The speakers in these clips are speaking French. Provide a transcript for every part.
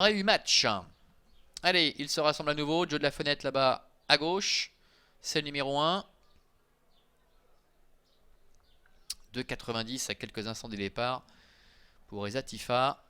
Eu match. Allez, il se rassemble à nouveau. Joe de la Fenêtre là-bas à gauche. C'est le numéro 1. 2,90 à quelques instants du départ pour Ezatifa.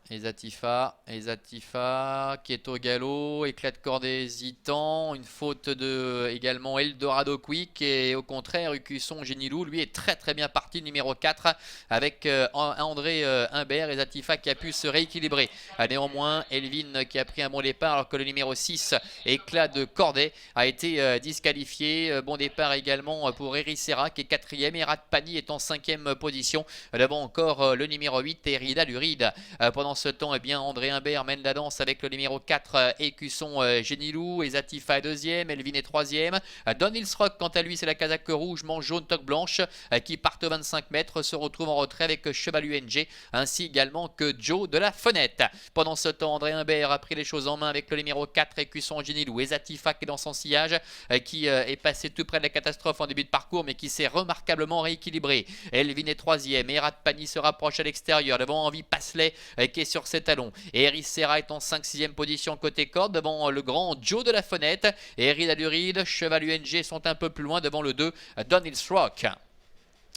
Ezatifa qui est au galop, éclat de corde hésitant, une faute de également Eldorado Quick et au contraire Ucusson Genilou lui est très bien parti, numéro 4 avec André Humbert. Ezatifa qui a pu se rééquilibrer. Néanmoins Elvin qui a pris un bon départ alors que le numéro 6 éclat de cordet a été disqualifié. Bon départ également pour Ericera qui est 4ème et Ratpani est en 5ème position. Devant encore le numéro 8 et Rida Luride. Pendant ce temps, eh bien, André Humbert mène la danse avec le numéro 4 Écusson Genilou. Ezatifa est 2ème, Elvin est 3ème. Don Rock, quant à lui, c'est la casaque rouge, manche jaune, toque blanche qui partent 25 mètres, se retrouve en retrait avec Cheval UNG ainsi également que Joe de la Fenêtre. Pendant ce temps, André Humbert a pris les choses en main avec le numéro 4 Écusson Genilou. Ezatifa qui est dans son sillage, qui est passé tout près de la catastrophe en début de parcours mais qui s'est remarquablement rééquilibré. Elvin est 3ème et Ratpani se rapproche à l'extérieur devant Envie Passelet qui est sur ses talons. Et Ericera est en 5-6ème position côté corde devant le grand Joe de la Fenêtre. Et Rida Luride, Cheval UNG sont un peu plus loin devant le 2 Don Rock.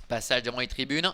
Passage devant les tribunes.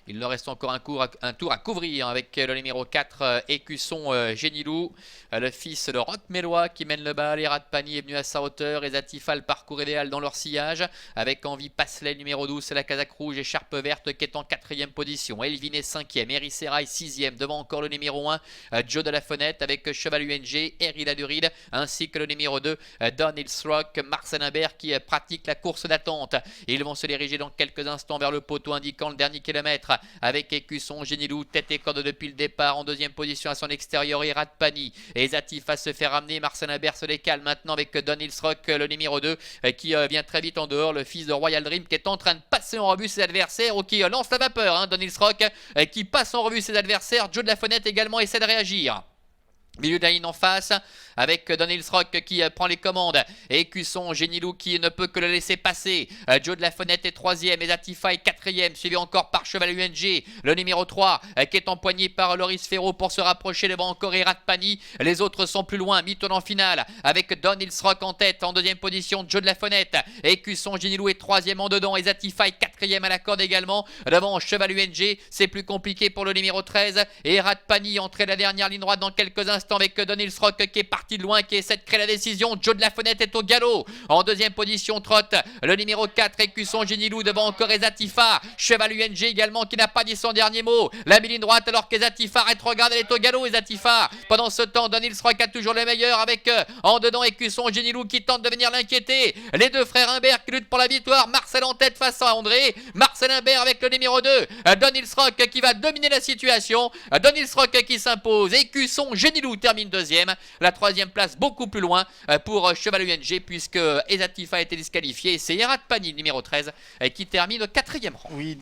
Il leur reste encore un tour à couvrir avec le numéro 4 Écusson Genilou, le fils de Rock Mélois qui mène le bal. Et Ratpani est venu à sa hauteur. Ezatifa le parcours idéal dans leur sillage avec Envie Passelet numéro 12, c'est la casaque rouge, écharpe verte qui est en 4ème position. Elvin est 5ème, Ericera est 6ème, devant encore le numéro 1 Joe de la Fenêtre avec Cheval UNG, Rida Luride ainsi que le numéro 2 Don Rock. Marcel Humbert qui pratique la course d'attente. Ils vont se diriger dans quelques instants vers le poteau indiquant le dernier kilomètre avec Écusson Genilou, tête et corde depuis le départ. En 2ème position à son extérieur et Ratpani. Ezatifa se fait ramener, Marcel Humbert se décale maintenant avec Don Rock, le numéro 2 qui vient très vite en dehors, le fils de Royal Dream qui est en train de passer en revue ses adversaires ou qui lance la vapeur. Don Rock qui passe en revue ses adversaires. Joe de la Fenêtre également essaie de réagir. Milieu de la ligne en face avec Don Rock qui prend les commandes. Écusson Genilou qui ne peut que le laisser passer. Joe de la Fenêtre est 3ème. Ezatifa est 4ème. Suivi encore par Cheval UNG. Le numéro 3 qui est empoigné par Loris Ferro pour se rapprocher devant encore Ratpani. Les autres sont plus loin. Mi-tournant final avec Don Rock en tête. En 2ème position Joe de la Fenêtre. Écusson Genilou est 3ème en dedans. Ezatifa est 4ème à la corde également. Devant Cheval UNG. C'est plus compliqué pour le numéro 13. Et Ratpani entré la dernière ligne droite dans quelques instants avec Don Rock qui est parti de loin, qui essaie de créer la décision. Joe de la Fenêtre est au galop. En 2ème position trotte le numéro 4 Écusson Genilou devant encore Ezatifa. Cheval UNG également qui n'a pas dit son dernier mot. La ligne droite alors qu'Ezatifa rétrograde, elle est au galop Ezatifa. Pendant ce temps Don Rock a toujours le meilleur avec en dedans Écusson Genilou qui tente de venir l'inquiéter. Les deux frères Humbert qui luttent pour la victoire. Marcel en tête face à André. Marcel Humbert avec le numéro 2 Don Rock qui va dominer la situation. Don Rock qui s'impose. Écusson Genilou termine 2ème. La 3ème place beaucoup plus loin pour Cheval UNG puisque Ezatifa a été disqualifié. C'est Ratpani numéro 13 qui termine au 4ème rang. Oui.